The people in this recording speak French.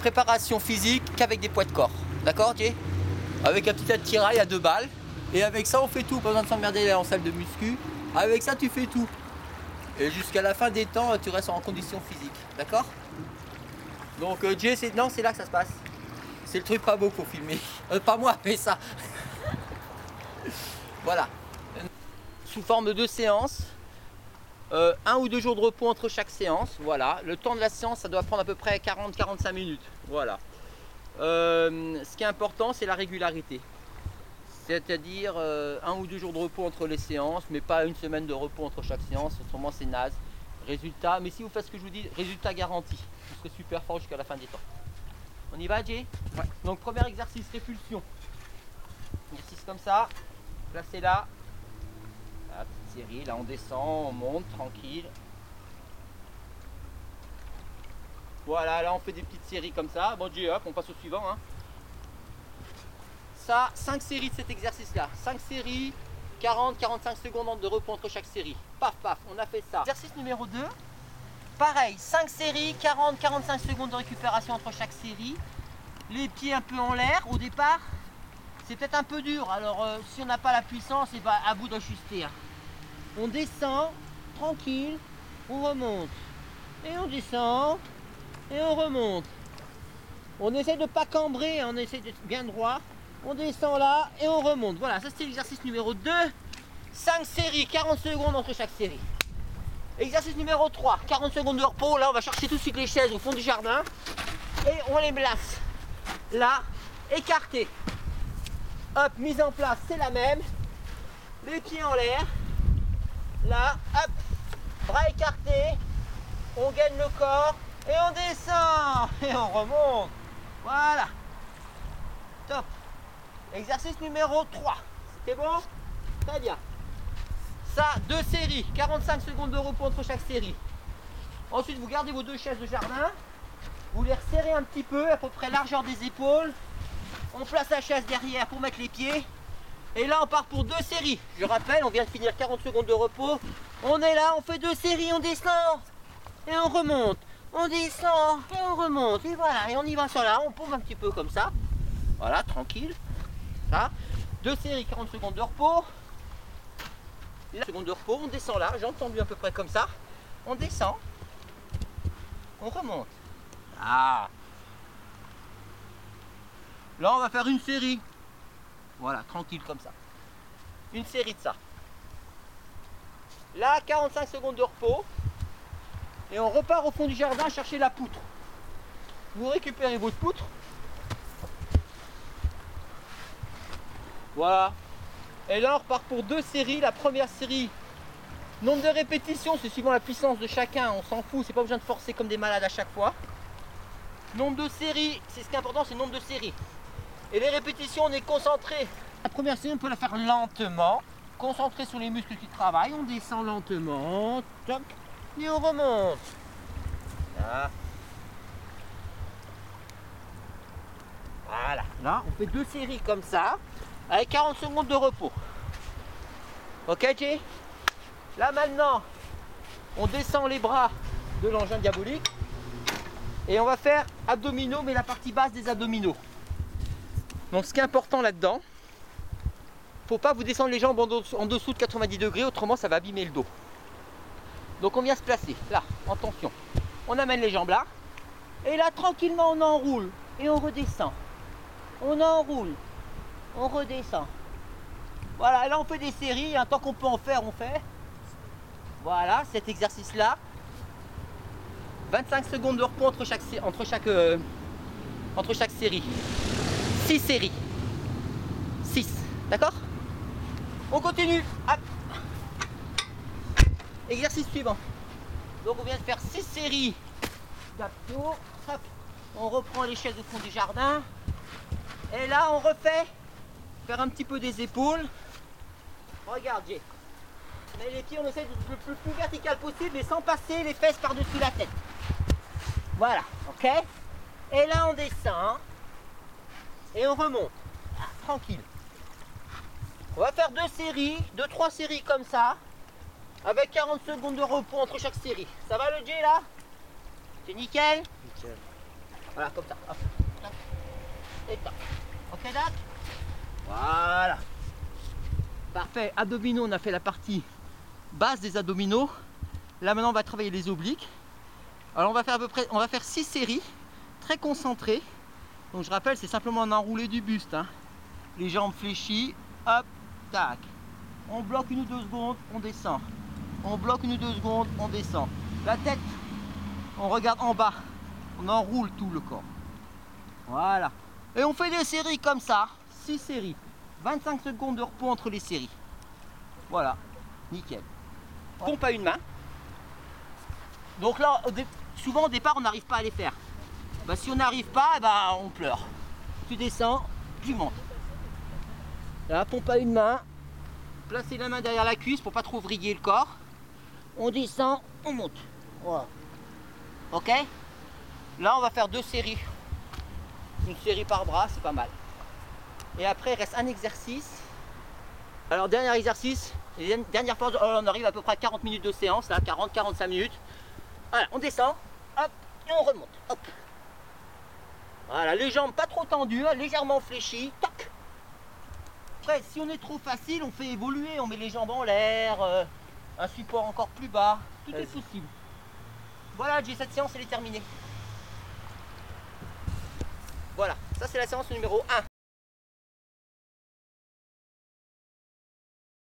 préparation physique qu'avec des poids de corps. D'accord, Jay? Avec un petit attirail à 2 balles. Et avec ça, on fait tout. Pas besoin de s'emmerder en salle de muscu. Avec ça, tu fais tout. Et jusqu'à la fin des temps, tu restes en condition physique. D'accord? Donc, Jay, c'est là que ça se passe. C'est le truc pas beau pour filmer. Pas moi, mais ça. Voilà. Sous forme de 2 séances. 1 ou 2 jours de repos entre chaque séance. Voilà. Le temps de la séance, ça doit prendre à peu près 40-45 minutes. Voilà. Ce qui est important, c'est la régularité. C'est-à-dire 1 ou 2 jours de repos entre les séances, mais pas une semaine de repos entre chaque séance. Autrement, c'est naze. Résultat, mais si vous faites ce que je vous dis, résultat garanti. Vous serez super fort jusqu'à la fin des temps. On y va, Jay? Ouais. Donc, premier exercice, répulsion. Exercice comme ça. Placez là. La petite série. Là, on descend, on monte, tranquille. Voilà, là, on fait des petites séries comme ça. Bon, Jay, hop, on passe au suivant. Hein. Ça, 5 séries de cet exercice-là. 5 séries, 40-45 secondes de repos entre chaque série. Paf, paf, on a fait ça. Exercice numéro 2. Pareil, 5 séries, 40-45 secondes de récupération entre chaque série. Les pieds un peu en l'air au départ. C'est peut-être un peu dur, alors si on n'a pas la puissance, et ben, à vous d'ajuster. Hein. On descend, tranquille, on remonte. Et on descend, et on remonte. On essaie de ne pas cambrer, hein, on essaie d'être bien droit. On descend là, et on remonte. Voilà, ça c'était l'exercice numéro 2. 5 séries, 40 secondes entre chaque série. Exercice numéro 3, 40 secondes de repos. Là, on va chercher tout de suite les chaises au fond du jardin. Et on les place. Là, écarté. Hop, mise en place, c'est la même. Les pieds en l'air. Là, hop, bras écartés. On gaine le corps et on descend. Et on remonte. Voilà. Top. Exercice numéro 3. C'était bon? Très bien. Ça, 2 séries. 45 secondes de repos entre chaque série. Ensuite, vous gardez vos 2 chaises de jardin. Vous les resserrez un petit peu, à peu près largeur des épaules. On place la chaise derrière pour mettre les pieds. Et là, on part pour 2 séries. Je rappelle, on vient de finir 40 secondes de repos. On est là, on fait 2 séries, on descend. Et on remonte. On descend et on remonte. Et voilà, et on y va sur là. On pompe un petit peu comme ça. Voilà, tranquille. Ça. 2 séries, 40 secondes de repos. 1 seconde de repos, on descend là. J'ai entendu à peu près comme ça. On descend. On remonte. Ah. Là, on va faire une série. Voilà, tranquille comme ça. Une série de ça. Là, 45 secondes de repos. Et on repart au fond du jardin chercher la poutre. Vous récupérez votre poutre. Voilà. Et là, on repart pour 2 séries. La première série, nombre de répétitions, c'est suivant la puissance de chacun. On s'en fout, c'est pas besoin de forcer comme des malades à chaque fois. Nombre de séries, c'est ce qui est important, c'est le nombre de séries. Et les répétitions, on est concentré. La première série, on peut la faire lentement. Concentré sur les muscles qui travaillent. On descend lentement. Toc. Et on remonte. Là. Voilà. Là, on fait 2 séries comme ça. Avec 40 secondes de repos. Ok, Jay? Là, maintenant, on descend les bras de l'engin diabolique. Et on va faire abdominaux, mais la partie basse des abdominaux. Donc ce qui est important là-dedans, faut pas vous descendre les jambes en dessous de 90 degrés, autrement ça va abîmer le dos. Donc on vient se placer, là, en tension. On amène les jambes là, et là tranquillement on enroule, et on redescend. On enroule, on redescend. Voilà, là on fait des séries, hein, tant qu'on peut en faire, on fait. Voilà, cet exercice-là. 25 secondes de repos entre chaque série. 6 séries. 6. D'accord? On continue. Hop. Exercice suivant. Donc on vient de faire 6 séries d'abdos. On reprend les chaises au fond du jardin. Et là on refait. Faire un petit peu des épaules. Regarde, Jay. Mais les pieds on essaie d'être le plus vertical possible et sans passer les fesses par-dessus la tête. Voilà, ok? Et là on descend. Et on remonte. Ah, tranquille. On va faire 2 séries, 2-3 séries comme ça. Avec 40 secondes de repos entre chaque série. Ça va le Jay là? C'est nickel? Nickel. Voilà, comme ça. Hop, hop, et tac. Ok, Doc? Voilà. Parfait. Abdominaux, on a fait la partie basse des abdominaux. Là maintenant on va travailler les obliques. Alors on va faire à peu près, on va faire 6 séries très concentrées. Donc je rappelle, c'est simplement un enroulé du buste, hein. Les jambes fléchies, hop, tac. On bloque 1 ou 2 secondes, on descend. On bloque 1 ou 2 secondes, on descend. La tête, on regarde en bas. On enroule tout le corps. Voilà. Et on fait des séries comme ça, 6 séries. 25 secondes de repos entre les séries. Voilà, nickel. Pompe à une main. Donc là, souvent au départ, on n'arrive pas à les faire. Bah, si on n'arrive pas, bah, on pleure. Tu descends, tu montes. Là, pompe à une main. Placez la main derrière la cuisse pour pas trop vriller le corps. On descend, on monte. Voilà. Ok? Là, on va faire 2 séries. Une série par bras, c'est pas mal. Et après, il reste un exercice. Alors, dernier exercice. Dernière pause, on arrive à peu près à 40 minutes de séance, là, 40-45 minutes. Voilà, on descend, hop, et on remonte, hop. Voilà, les jambes pas trop tendues, hein, légèrement fléchies, toc. Après, si on est trop facile, on fait évoluer, on met les jambes en l'air, un support encore plus bas, tout est possible. Voilà, j'ai cette séance, elle est terminée. Voilà, ça c'est la séance numéro 1.